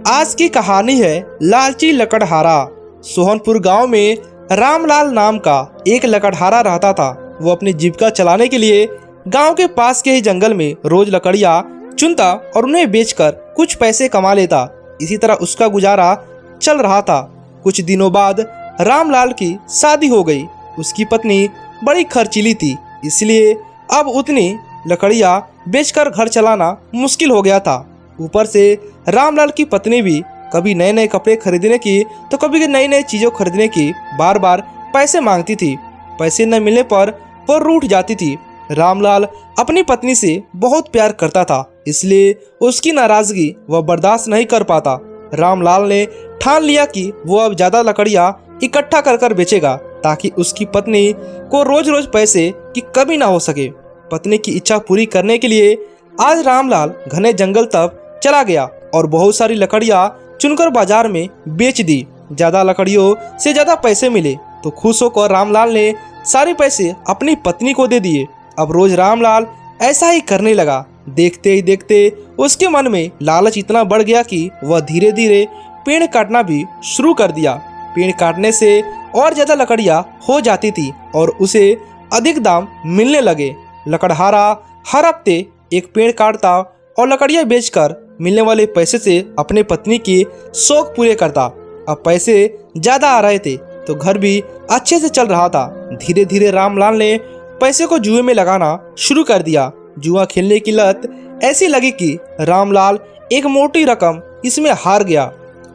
आज की कहानी है लालची लकड़हारा। सोहनपुर गांव में रामलाल नाम का एक लकड़हारा रहता था। वो अपनी जीविका चलाने के लिए गांव के पास के ही जंगल में रोज लकड़ियां चुनता और उन्हें बेचकर कुछ पैसे कमा लेता। इसी तरह उसका गुजारा चल रहा था। कुछ दिनों बाद रामलाल की शादी हो गई। उसकी पत्नी बड़ी खर्चीली थी, इसलिए अब उतनी लकड़ियां बेचकर घर चलाना मुश्किल हो गया था। ऊपर से रामलाल की पत्नी भी कभी नए नए कपड़े खरीदने की तो कभी नई नई चीज़ों खरीदने की बार बार पैसे मांगती थी। पैसे न मिलने पर वो रूठ जाती थी। रामलाल अपनी पत्नी से बहुत प्यार करता था, इसलिए उसकी नाराज़गी वह बर्दाश्त नहीं कर पाता। रामलाल ने ठान लिया कि वो अब ज़्यादा लकड़ियाँ इकट्ठा कर कर बेचेगा ताकि उसकी पत्नी को रोज रोज पैसे की कमी ना हो सके। पत्नी की इच्छा पूरी करने के लिए आज रामलाल घने जंगल तक चला गया और बहुत सारी लकड़ियाँ चुनकर बाजार में बेच दी। ज़्यादा लकड़ियों से ज़्यादा पैसे मिले तो खुश होकर रामलाल ने सारे पैसे अपनी पत्नी को दे दिए। अब रोज रामलाल ऐसा ही करने लगा। देखते ही देखते उसके मन में लालच इतना बढ़ गया कि वह धीरे धीरे पेड़ काटना भी शुरू कर दिया। पेड़ काटने से और ज़्यादा लकड़ियाँ हो जाती थी और उसे अधिक दाम मिलने लगे। लकड़हारा हर हफ्ते एक पेड़ काटता और लकड़ियाँ बेचकर मिलने वाले पैसे से अपने पत्नी के शौक पूरे करता। अब पैसे ज़्यादा आ रहे थे तो घर भी अच्छे से चल रहा था। धीरे धीरे रामलाल ने पैसे को जुए में लगाना शुरू कर दिया। जुआ खेलने की लत ऐसी लगी कि रामलाल एक मोटी रकम इसमें हार गया।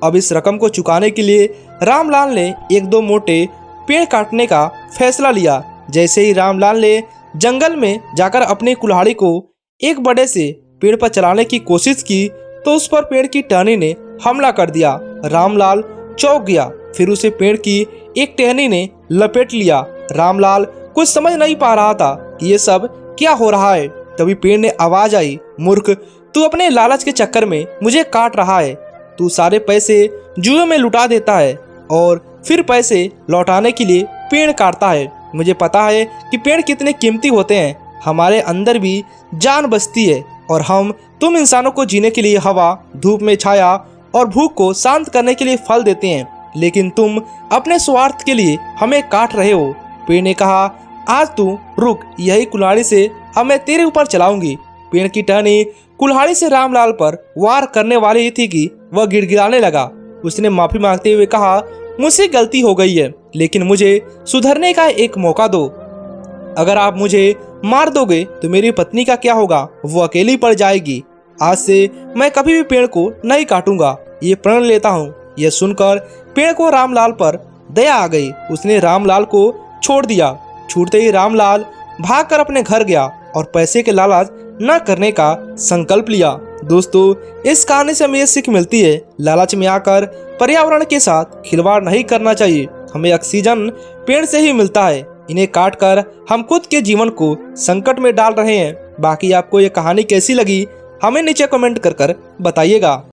अब इस रकम को चुकाने के लिए रामलाल ने एक दो मोटे पेड़ काटने का फैसला लिया। जैसे ही रामलाल ने जंगल में जाकर अपनी कुल्हाड़ी को एक बड़े से पेड़ पर चलाने की कोशिश की तो उस पर पेड़ की टहनी ने हमला कर दिया। रामलाल चौंक गया। फिर उसे पेड़ की एक टहनी ने लपेट लिया। रामलाल कुछ समझ नहीं पा रहा था कि ये सब क्या हो रहा है। तभी पेड़ ने आवाज आई, मूर्ख, तू अपने लालच के चक्कर में मुझे काट रहा है। तू सारे पैसे जुए में लुटा देता है और फिर पैसे लौटाने के लिए पेड़ काटता है। मुझे पता है कि पेड़ कितने कीमती होते हैं। हमारे अंदर भी जान बसती है और हम तुम इंसानों को जीने के लिए हवा, धूप में छाया और भूख को शांत करने के लिए फल देते हैं, लेकिन तुम अपने स्वार्थ के लिए हमें काट रहे हो। पेड़ ने कहा, आज तू रुक, यही कुल्हाड़ी से अब मैं तेरे ऊपर चलाऊंगी। पेड़ की टहनी कुल्हाड़ी से रामलाल पर वार करने वाली ही थी कि वह गिड़गिड़ाने लगा। उसने माफी मांगते हुए कहा, मुझसे गलती हो गई है, लेकिन मुझे सुधरने का एक मौका दो। अगर आप मुझे मार दोगे तो मेरी पत्नी का क्या होगा? वो अकेली पड़ जाएगी। आज से मैं कभी भी पेड़ को नहीं काटूंगा, ये प्रण लेता हूँ। यह सुनकर पेड़ को रामलाल पर दया आ गई। उसने रामलाल को छोड़ दिया। छूटते ही रामलाल भागकर अपने घर गया और पैसे के लालच न करने का संकल्प लिया। दोस्तों, इस कहानी से हमें ये सीख मिलती है, लालच में आकर पर्यावरण के साथ खिलवाड़ नहीं करना चाहिए। हमें ऑक्सीजन पेड़ से ही मिलता है। इन्हें काट कर हम खुद के जीवन को संकट में डाल रहे हैं। बाकी आपको ये कहानी कैसी लगी हमें नीचे कमेंट कर बताइएगा।